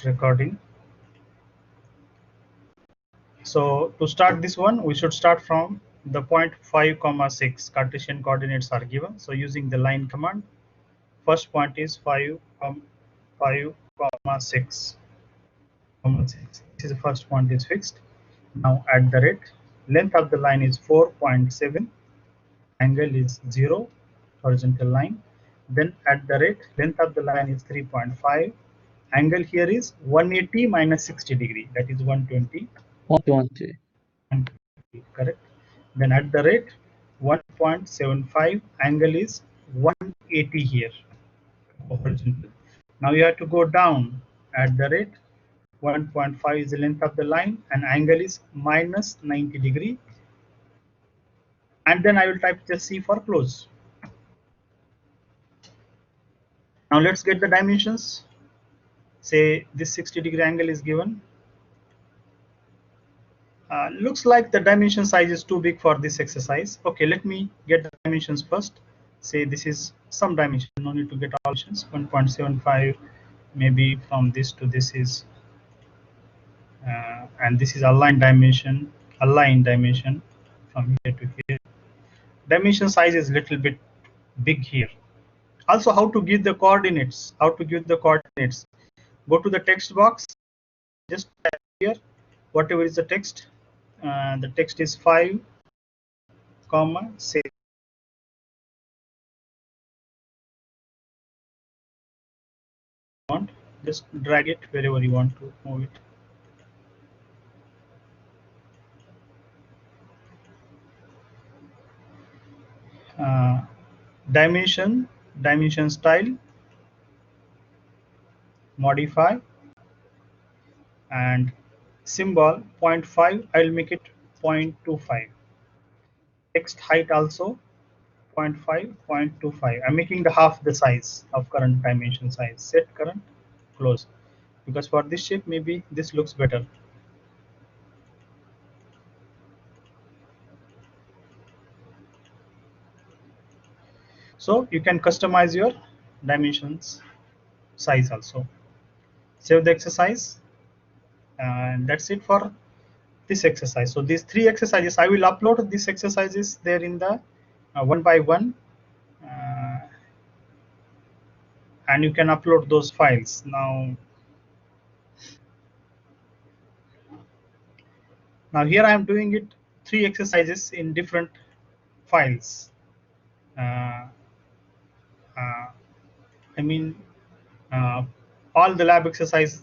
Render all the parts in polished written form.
start recording. So to start this one, we should start from the point 5, 6. Cartesian coordinates are given. So using the line command, first point is 5, 6. This is the first point is fixed. Now at the rate, length of the line is 4.7, angle is 0, horizontal line. Then at the rate, length of the line is 3.5, angle here is 180 minus 60 degree, that is 120. 120. Correct. Then at the rate 1.75, angle is 180 here, horizontal. Now you have to go down. At the rate 1.5 is the length of the line and angle is minus 90 degree. And then I will type just C for close. Now let's get the dimensions. Say this 60-degree angle is given. Looks like the dimension size is too big for this exercise. Okay, let me get the dimensions first. Say this is some dimension, no need to get all dimensions. 1.75, maybe from this to this is, and this is aligned dimension from here to here. Dimension size is little bit big here. Also, how to give the coordinates? Go to the text box, just type here whatever is the text. The text is 5, 6. Just drag it wherever you want to move it. Dimension style, modify, and symbol 0.5, I will make it 0.25. Text height also 0.5, 0.25. I'm making the half the size of current dimension size. Set current, close. Because for this shape, maybe this looks better. So you can customize your dimensions size also. Save the exercise, and that's it for this exercise. So these 3 exercises, I will upload these exercises there in the one by one, and you can upload those files. Now here I am doing it 3 exercises in different files. I mean all the lab exercise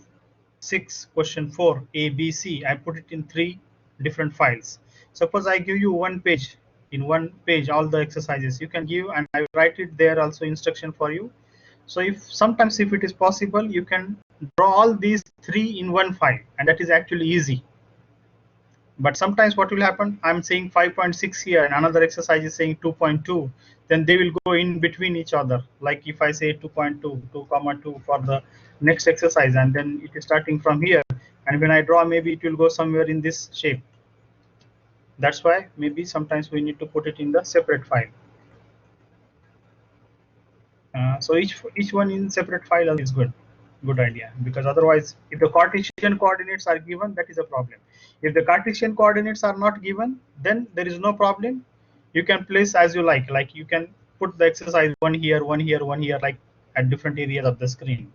6 question 4 A, B, C, I put it in 3 different files. Suppose I give you one page, in one page all the exercises you can give, and I write it there also instruction for you. So sometimes if it is possible, you can draw all these 3 in one file, and that is actually easy. But sometimes what will happen, I'm saying 5.6 here and another exercise is saying 2.2, then they will go in between each other. Like if I say 2.2, 2.2 for the next exercise, and then it is starting from here, and when I draw, maybe it will go somewhere in this shape. That's why maybe sometimes we need to put it in the separate file. So each one in separate file is good idea, because otherwise if the Cartesian coordinates are given, that is a problem. If the Cartesian coordinates are not given, then there is no problem. You can place as you like you can put the exercise one here, like at different areas of the screen.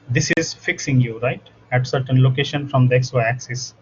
This is fixing you right at certain location from the XY axis.